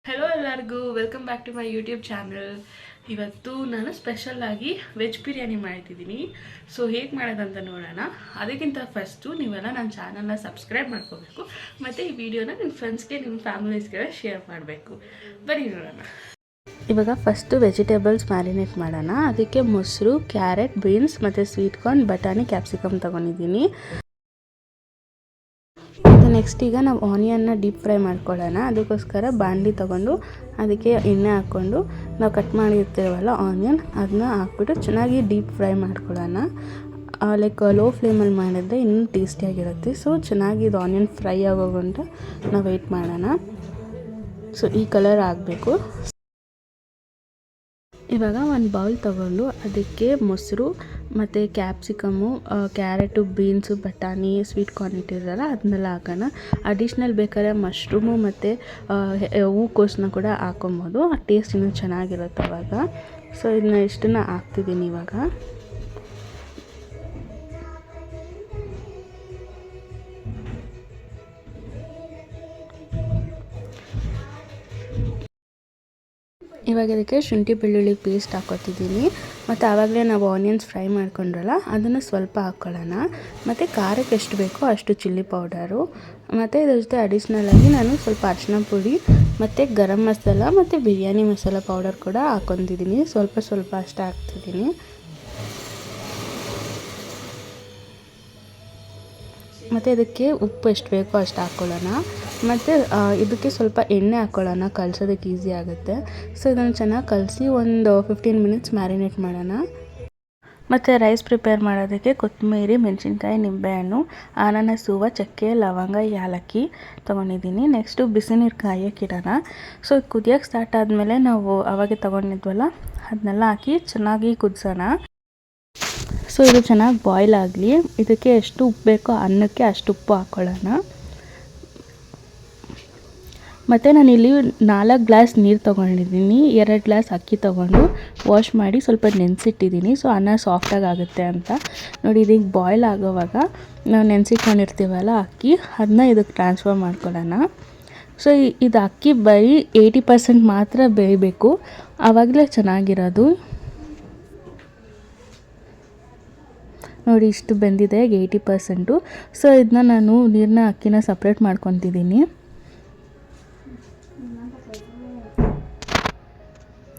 Hello ಎಲ್ಲರಿಗೂ welcome back to my YouTube channel. ಇವತ್ತು ನಾನು ಸ್ಪೆಷಲ್ ಆಗಿ ವೆಜ್ ಬಿರಿಯಾನಿ ಮಾಡ್ತಿದ್ದೀನಿ. ಸೊ ಹೇಗೆ ಮಾಡೋದಂತ ನೋಡೋಣ. ಅದಕ್ಕಿಂತ ಫಸ್ಟು ನೀವೆಲ್ಲ ನನ್ನ ಚಾನಲ್ನ ಸಬ್ಸ್ಕ್ರೈಬ್ ಮಾಡ್ಕೋಬೇಕು ಮತ್ತು ಈ ವಿಡಿಯೋನ ನಿಮ್ಮ ಫ್ರೆಂಡ್ಸ್ಗೆ ನಿಮ್ಮ ಫ್ಯಾಮಿಲೀಸ್ಗೆ ಶೇರ್ ಮಾಡಬೇಕು. ಬನ್ನಿ ನೋಡೋಣ. ಇವಾಗ ಫಸ್ಟು ವೆಜಿಟೇಬಲ್ಸ್ ಮ್ಯಾರಿನೇಟ್ ಮಾಡೋಣ. ಅದಕ್ಕೆ ಮೊಸರು, ಕ್ಯಾರೆಟ್, ಬೀನ್ಸ್ ಮತ್ತು ಸ್ವೀಟ್ ಕಾರ್ನ್, ಬಟಾಣಿ, ಕ್ಯಾಪ್ಸಿಕಮ್ ತೊಗೊಂಡಿದ್ದೀನಿ. ನೆಕ್ಸ್ಟ್ ಈಗ ನಾವು ಆನಿಯನ್ನ ಡೀಪ್ ಫ್ರೈ ಮಾಡ್ಕೊಳ್ಳೋಣ. ಅದಕ್ಕೋಸ್ಕರ ಬಾಣಲಿ ತೊಗೊಂಡು ಅದಕ್ಕೆ ಎಣ್ಣೆ ಹಾಕ್ಕೊಂಡು ನಾವು ಕಟ್ ಮಾಡಿರ್ತೀವಲ್ಲ ಆನಿಯನ್, ಅದನ್ನ ಹಾಕ್ಬಿಟ್ಟು ಚೆನ್ನಾಗಿ ಡೀಪ್ ಫ್ರೈ ಮಾಡ್ಕೊಳ್ಳೋಣ. ಲೈಕ್ ಲೋ ಫ್ಲೇಮಲ್ಲಿ ಮಾಡಿದ್ರೆ ಇನ್ನೂ ಟೇಸ್ಟಿಯಾಗಿರುತ್ತೆ. ಸೊ ಚೆನ್ನಾಗಿ ಇದು ಆನಿಯನ್ ಫ್ರೈ ಆಗೋಗಂಟ ನಾವು ವೆಯ್ಟ್ ಮಾಡೋಣ. ಸೊ ಈ ಕಲರ್ ಆಗಬೇಕು. ಇವಾಗ ಒಂದು ಬೌಲ್ ತೊಗೊಂಡು ಅದಕ್ಕೆ ಮೊಸರು ಮತ್ತು ಕ್ಯಾಪ್ಸಿಕಮ್ಮು, ಕ್ಯಾರೆಟು, ಬೀನ್ಸು, ಬಟಾಣಿ, ಸ್ವೀಟ್ ಕಾರ್ನ್ ಇಟ್ಟಿರಲ್ಲ ಅದನ್ನೆಲ್ಲ ಹಾಕೋಣ. ಅಡಿಷ್ನಲ್ ಬೇಕಾದ್ರೆ ಮಶ್ರೂಮು ಮತ್ತು ಹೂಕೋಸನ್ನ ಕೂಡ ಹಾಕೊಬೋದು. ಆ ಟೇಸ್ಟ್ ಇನ್ನೂ ಚೆನ್ನಾಗಿರುತ್ತೆ ಅವಾಗ. ಸೊ ಇದನ್ನ ಇಷ್ಟನ್ನು ಹಾಕ್ತಿದ್ದೀನಿ ಇವಾಗ. ಇವಾಗ ಇದಕ್ಕೆ ಶುಂಠಿ ಬೆಳ್ಳುಳ್ಳಿ ಪೇಸ್ಟ್ ಹಾಕ್ಕೊತಿದ್ದೀನಿ. ಮತ್ತು ಆವಾಗಲೇ ನಾವು ಆನಿಯನ್ಸ್ ಫ್ರೈ ಮಾಡ್ಕೊಂಡ್ರಲ್ಲ ಅದನ್ನು ಸ್ವಲ್ಪ ಹಾಕ್ಕೊಳ್ಳೋಣ. ಮತ್ತು ಖಾರಕ್ಕೆ ಎಷ್ಟು ಬೇಕೋ ಅಷ್ಟು ಚಿಲ್ಲಿ ಪೌಡರು, ಮತ್ತು ಇದ್ರ ಜೊತೆ ಅಡಿಷ್ನಲಾಗಿ ನಾನು ಸ್ವಲ್ಪ ಅರಿಶಿನ ಪುಡಿ ಮತ್ತು ಗರಂ ಮಸಾಲ ಮತ್ತು ಬಿರಿಯಾನಿ ಮಸಾಲ ಪೌಡರ್ ಕೂಡ ಹಾಕ್ಕೊತಿದ್ದೀನಿ. ಸ್ವಲ್ಪ ಅಷ್ಟೇ ಹಾಕ್ತಿದ್ದೀನಿ. ಮತ್ತು ಇದಕ್ಕೆ ಉಪ್ಪು ಎಷ್ಟು ಬೇಕೋ ಅಷ್ಟು ಹಾಕ್ಕೊಳ್ಳೋಣ. ಮತ್ತು ಇದಕ್ಕೆ ಸ್ವಲ್ಪ ಎಣ್ಣೆ ಹಾಕ್ಕೊಳ್ಳೋಣ, ಕಲಸೋದಕ್ಕೆ ಈಸಿ ಆಗುತ್ತೆ. ಸೊ ಇದನ್ನು ಚೆನ್ನಾಗಿ ಕಲಸಿ ಒಂದು 15 ಮಿನಿಟ್ಸ್ ಮ್ಯಾರಿನೇಟ್ ಮಾಡೋಣ. ಮತ್ತು ರೈಸ್ ಪ್ರಿಪೇರ್ ಮಾಡೋದಕ್ಕೆ ಕೊತ್ತಂಬರಿ, ಮೆಣಸಿನ್ಕಾಯಿ, ನಿಂಬೆಹಣ್ಣು, ಅನಾನಸ್ ಹೂವು, ಚಕ್ಕೆ, ಲವಂಗ, ಏಲಕ್ಕಿ ತೊಗೊಂಡಿದ್ದೀನಿ. ನೆಕ್ಸ್ಟು ಬಿಸಿ ನೀರು ಕಾಯೋಕ್ಕಿಡೋಣ. ಸೊ ಕುದಿಯೋಕ್ಕೆ ಸ್ಟಾರ್ಟ್ ಆದಮೇಲೆ ನಾವು ಅವಾಗೆ ತೊಗೊಂಡಿದ್ವಲ್ಲ ಅದನ್ನೆಲ್ಲ ಹಾಕಿ ಚೆನ್ನಾಗಿ ಕುದಿಸೋಣ. ಸೊ ಇದು ಚೆನ್ನಾಗಿ ಬಾಯ್ಲ್ ಆಗಲಿ. ಇದಕ್ಕೆ ಎಷ್ಟು ಉಪ್ಪು ಬೇಕೋ ಅನ್ನಕ್ಕೆ ಅಷ್ಟು ಉಪ್ಪು ಹಾಕ್ಕೊಳ್ಳೋಣ. ಮತ್ತು ನಾನಿಲ್ಲಿ 4 ಗ್ಲಾಸ್ ನೀರು ತೊಗೊಂಡಿದ್ದೀನಿ. 2 ಗ್ಲಾಸ್ ಅಕ್ಕಿ ತೊಗೊಂಡು ವಾಶ್ ಮಾಡಿ ಸ್ವಲ್ಪ ನೆನೆಸಿಟ್ಟಿದ್ದೀನಿ. ಸೊ ಅನ್ನ ಸಾಫ್ಟಾಗಿ ಆಗುತ್ತೆ ಅಂತ. ನೋಡಿ ಇದೀಗ ಬಾಯ್ಲ್ ಆಗೋವಾಗ ನಾವು ನೆನೆಸಿಟ್ಕೊಂಡಿರ್ತೀವಲ್ಲ ಅಕ್ಕಿ, ಅದನ್ನ ಇದಕ್ಕೆ ಟ್ರಾನ್ಸ್ಫರ್ ಮಾಡ್ಕೊಳ್ಳೋಣ. ಸೊ ಇದು ಅಕ್ಕಿ ಬರೀ 80% ಮಾತ್ರ ಬೇಯಬೇಕು, ಆವಾಗಲೇ ಚೆನ್ನಾಗಿರೋದು. ನೋಡಿ ಇಷ್ಟು ಬೆಂದಿದೆ 80%. ಸೊ ಇದನ್ನ ನಾನು ನೀರನ್ನ ಅಕ್ಕಿನ ಸಪ್ರೇಟ್ ಮಾಡ್ಕೊತಿದ್ದೀನಿ.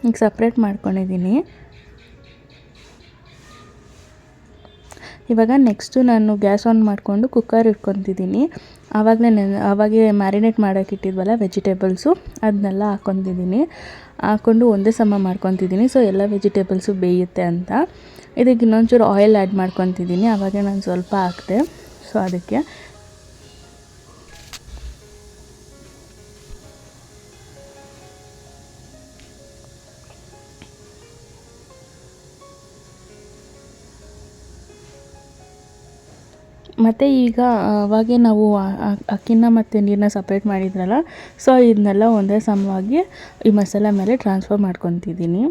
ಈಗ ಸಪ್ರೇಟ್ ಮಾಡ್ಕೊಂಡಿದ್ದೀನಿ. ಇವಾಗ ನೆಕ್ಸ್ಟು ನಾನು ಗ್ಯಾಸ್ ಆನ್ ಮಾಡಿಕೊಂಡು ಕುಕ್ಕರ್ ಇಟ್ಕೊತಿದ್ದೀನಿ. ಆವಾಗೇ ಮ್ಯಾರಿನೇಟ್ ಮಾಡೋಕೆ ಇಟ್ಟಿದ್ವಲ್ಲ ವೆಜಿಟೇಬಲ್ಸು ಅದನ್ನೆಲ್ಲ ಹಾಕ್ಕೊತಿದ್ದೀನಿ. ಹಾಕ್ಕೊಂಡು ಒಂದೇ ಸಮ ಮಾಡ್ಕೊತಿದ್ದೀನಿ. ಸೊ ಎಲ್ಲ ವೆಜಿಟೇಬಲ್ಸು ಬೇಯುತ್ತೆ ಅಂತ. ಇದಕ್ಕೆ ಇನ್ನೊಂಚೂರು ಆಯಿಲ್ ಆ್ಯಡ್ ಮಾಡ್ಕೊತಿದ್ದೀನಿ. ಆವಾಗ ನಾನು ಸ್ವಲ್ಪ ಹಾಕಿದೆ. ಸೊ ಅದಕ್ಕೆ ಮತ್ತು ಈಗ ಅವಾಗೆ ನಾವು ಅಕ್ಕಿನ ಮತ್ತು ನೀರನ್ನ ಸಪ್ರೇಟ್ ಮಾಡಿದ್ರಲ್ಲ, ಸೊ ಇದನ್ನೆಲ್ಲ ಒಂದೇ ಸಮವಾಗಿ ಈ ಮಸಾಲ ಮೇಲೆ ಟ್ರಾನ್ಸ್ಫರ್ ಮಾಡ್ಕೊತಿದ್ದೀನಿ.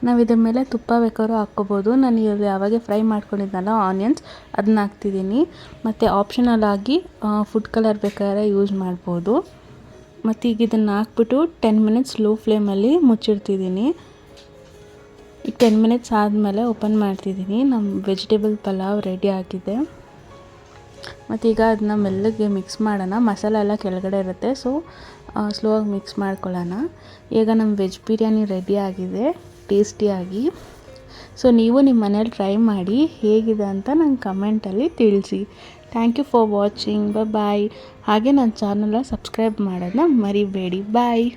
ನಾವು ಇದ್ರ ಮೇಲೆ ತುಪ್ಪ ಬೇಕಾದ್ರೂ ಹಾಕ್ಕೋಬೋದು. ನಾನು ಇಲ್ಲಿ ಯಾವಾಗ ಫ್ರೈ ಮಾಡ್ಕೊಂಡಿದ್ನಲ್ಲ ಆನಿಯನ್ಸ್ ಅದನ್ನ ಹಾಕ್ತಿದ್ದೀನಿ. ಮತ್ತು ಆಪ್ಷನಲ್ ಆಗಿ ಫುಡ್ ಕಲರ್ ಬೇಕಾದ್ರೆ ಯೂಸ್ ಮಾಡ್ಬೋದು. ಮತ್ತು ಈಗ ಇದನ್ನು ಹಾಕ್ಬಿಟ್ಟು 10 ಮಿನಿಟ್ಸ್ ಲೋ ಫ್ಲೇಮಲ್ಲಿ ಮುಚ್ಚಿಡ್ತಿದ್ದೀನಿ. ಈಗ 10 ಮಿನಿಟ್ಸ್ ಆದಮೇಲೆ ಓಪನ್ ಮಾಡ್ತಿದ್ದೀನಿ. ನಮ್ಮ ವೆಜಿಟೇಬಲ್ ಪಲಾವ್ ರೆಡಿ ಆಗಿದೆ. ಮತ್ತು ಈಗ ಅದನ್ನ ಮೆಲ್ಲಗೆ ಮಿಕ್ಸ್ ಮಾಡೋಣ. ಮಸಾಲೆ ಎಲ್ಲ ಕೆಳಗಡೆ ಇರುತ್ತೆ, ಸೊ ಸ್ಲೋ ಆಗಿ ಮಿಕ್ಸ್ ಮಾಡ್ಕೊಳ್ಳೋಣ. ಈಗ ನಮ್ಮ ವೆಜ್ ಬಿರಿಯಾನಿ ರೆಡಿ ಆಗಿದೆ ಟೇಸ್ಟಿಯಾಗಿ. ಸೊ ನೀವು ನಿಮ್ಮ ಮನೇಲಿ ಟ್ರೈ ಮಾಡಿ ಹೇಗಿದೆ ಅಂತ ನಂಗೆ ಕಮೆಂಟಲ್ಲಿ ತಿಳಿಸಿ. Thank you for watching. Bye. ಹಾಗೆ ನನ್ನ ಚಾನಲ್ನ ಸಬ್ಸ್ಕ್ರೈಬ್ ಮಾಡೋದನ್ನ ಮರಿಬೇಡಿ. ಬಾಯ್.